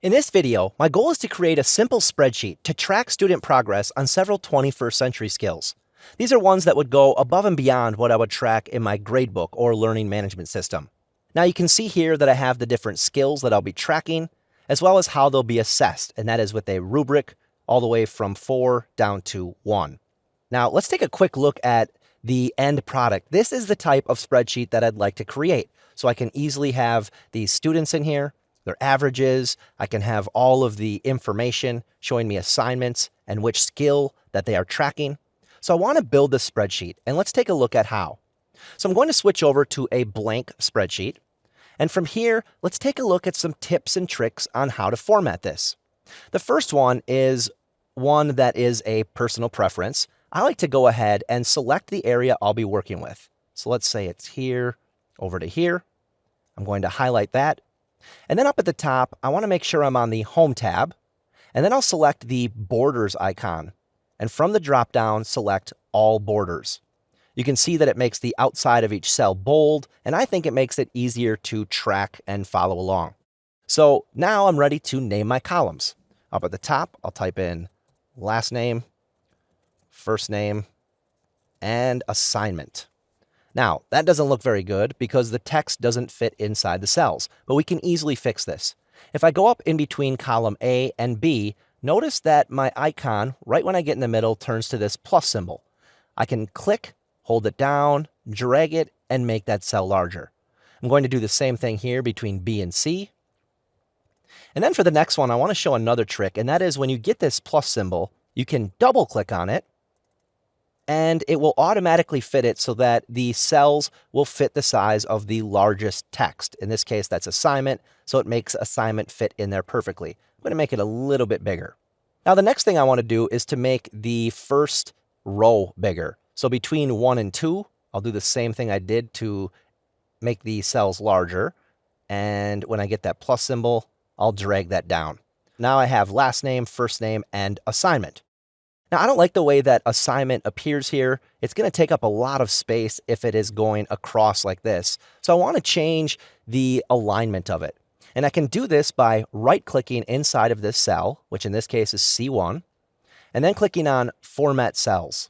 In this video, my goal is to create a simple spreadsheet to track student progress on several 21st century skills. These are ones that would go above and beyond what I would track in my gradebook or learning management system. Now you can see here that I have the different skills that I'll be tracking, as well as how they'll be assessed, and that is with a rubric all the way from 4 down to 1. Now let's take a quick look at the end product. This is the type of spreadsheet that I'd like to create, so I can easily have these students in here, their averages. I can have all of the information showing me assignments and which skill that they are tracking. So I want to build this spreadsheet, and let's take a look at how. So I'm going to switch over to a blank spreadsheet. And from here, let's take a look at some tips and tricks on how to format this. The first one is one that is a personal preference. I like to go ahead and select the area I'll be working with. So let's say it's here over to here. I'm going to highlight that. And then up at the top, I want to make sure I'm on the Home tab, and then I'll select the Borders icon. And from the drop-down, select All Borders. You can see that it makes the outside of each cell bold, and I think it makes it easier to track and follow along. So now I'm ready to name my columns. Up at the top, I'll type in last name, first name, and assignment. Now, that doesn't look very good because the text doesn't fit inside the cells, but we can easily fix this. If I go up in between column A and B, notice that my icon, right when I get in the middle, turns to this plus symbol. I can click, hold it down, drag it, and make that cell larger. I'm going to do the same thing here between B and C. And then for the next one, I want to show another trick, and that is when you get this plus symbol, you can double click on it, and it will automatically fit it so that the cells will fit the size of the largest text. In this case, that's assignment, so it makes assignment fit in there perfectly. I'm going to make it a little bit bigger. Now, the next thing I want to do is to make the first row bigger. So between 1 and 2, I'll do the same thing I did to make the cells larger. And when I get that plus symbol, I'll drag that down. Now I have last name, first name, and assignment. Now, I don't like the way that assignment appears here. It's going to take up a lot of space if it is going across like this. So I want to change the alignment of it. And I can do this by right-clicking inside of this cell, which in this case is C1, and then clicking on Format Cells.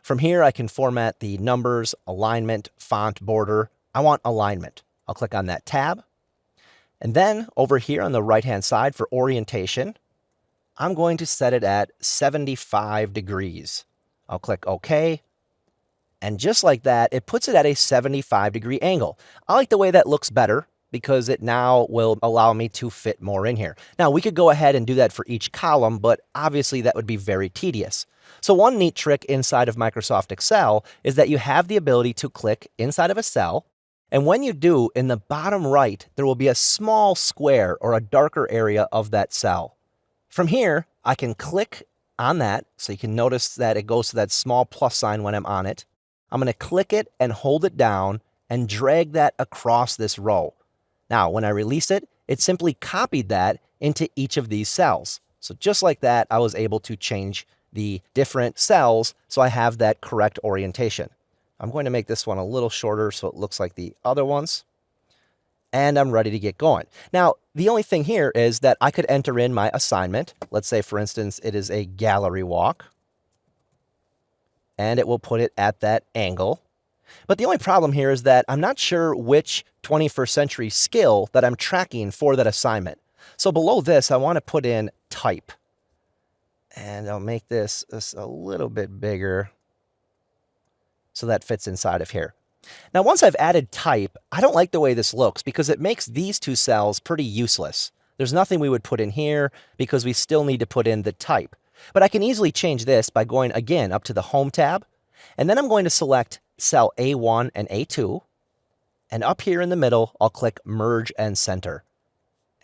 From here, I can format the numbers, alignment, font, border. I want alignment. I'll click on that tab. And then over here on the right-hand side for orientation, I'm going to set it at 75 degrees. I'll click OK. And just like that, it puts it at a 75-degree angle. I like the way that looks better because it now will allow me to fit more in here. Now, we could go ahead and do that for each column, but obviously that would be very tedious. So one neat trick inside of Microsoft Excel is that you have the ability to click inside of a cell. And when you do, in the bottom right, there will be a small square or a darker area of that cell. From here, I can click on that, so you can notice that it goes to that small plus sign when I'm on it. I'm going to click it and hold it down and drag that across this row. Now, when I release it, it simply copied that into each of these cells. So just like that, I was able to change the different cells so I have that correct orientation. I'm going to make this one a little shorter so it looks like the other ones. And I'm ready to get going. Now, the only thing here is that I could enter in my assignment. Let's say, for instance, it is a gallery walk. And it will put it at that angle. But the only problem here is that I'm not sure which 21st century skill that I'm tracking for that assignment. So below this, I want to put in type. And I'll make this a little bit bigger so that fits inside of here. Now, once I've added type, I don't like the way this looks because it makes these two cells pretty useless. There's nothing we would put in here because we still need to put in the type. But I can easily change this by going again up to the Home tab. And then I'm going to select cell A1 and A2. And up here in the middle, I'll click Merge and Center.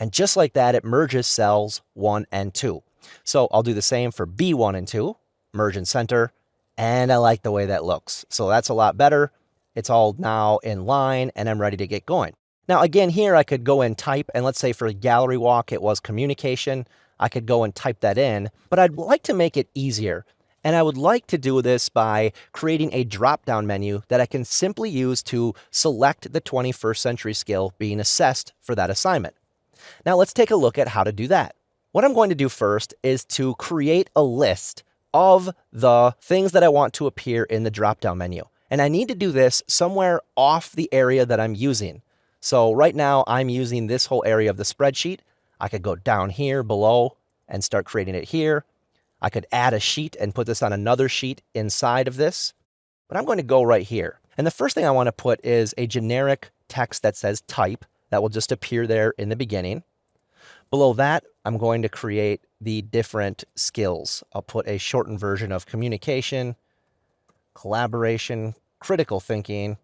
And just like that, it merges cells 1 and 2. So I'll do the same for B1 and 2, Merge and Center. And I like the way that looks. So that's a lot better. It's all now in line, and I'm ready to get going. Now, again, here I could go and type, and let's say for a gallery walk, it was communication. I could go and type that in, but I'd like to make it easier. And I would like to do this by creating a drop-down menu that I can simply use to select the 21st century skill being assessed for that assignment. Now let's take a look at how to do that. What I'm going to do first is to create a list of the things that I want to appear in the drop-down menu. And I need to do this somewhere off the area that I'm using. So right now I'm using this whole area of the spreadsheet. I could go down here below and start creating it here. I could add a sheet and put this on another sheet inside of this. But I'm going to go right here. And the first thing I want to put is a generic text that says type that will just appear there in the beginning. Below that, I'm going to create the different skills. I'll put a shortened version of communication, collaboration, critical thinking,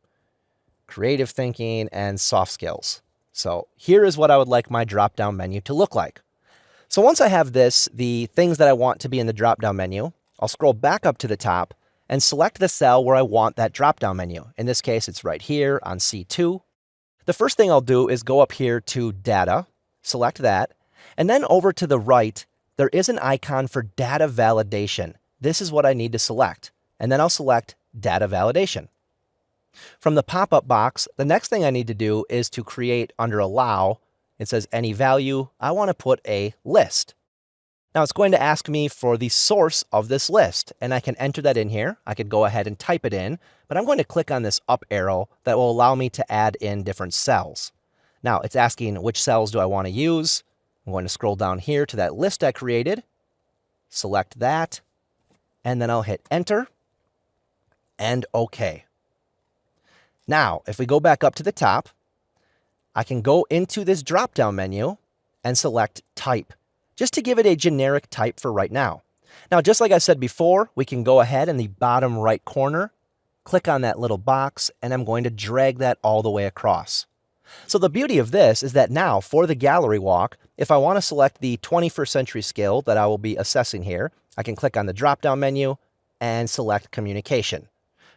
creative thinking, and soft skills. So here is what I would like my drop-down menu to look like. So once I have this, the things that I want to be in the drop-down menu, I'll scroll back up to the top and select the cell where I want that drop-down menu. In this case, it's right here on C2. The first thing I'll do is go up here to Data, select that, and then over to the right, there is an icon for Data Validation. This is what I need to select, and then I'll select Data Validation. From the pop-up box, the next thing I need to do is to create under Allow. It says Any Value. I want to put a list. Now it's going to ask me for the source of this list, and I can enter that in here. I could go ahead and type it in, but I'm going to click on this up arrow that will allow me to add in different cells. Now it's asking which cells do I want to use. I'm going to scroll down here to that list I created, select that, and then I'll hit Enter and OK. Now, if we go back up to the top, I can go into this drop-down menu and select Type, just to give it a generic type for right now. Now, just like I said before, we can go ahead in the bottom right corner, click on that little box, and I'm going to drag that all the way across. So the beauty of this is that now for the gallery walk, if I want to select the 21st century skill that I will be assessing here, I can click on the drop-down menu and select communication.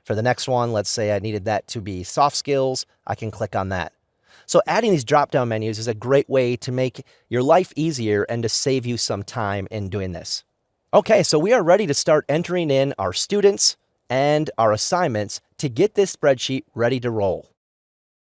For the next one, let's say I needed that to be soft skills, I can click on that. So adding these drop-down menus is a great way to make your life easier and to save you some time in doing this. Okay, so we are ready to start entering in our students and our assignments to get this spreadsheet ready to roll.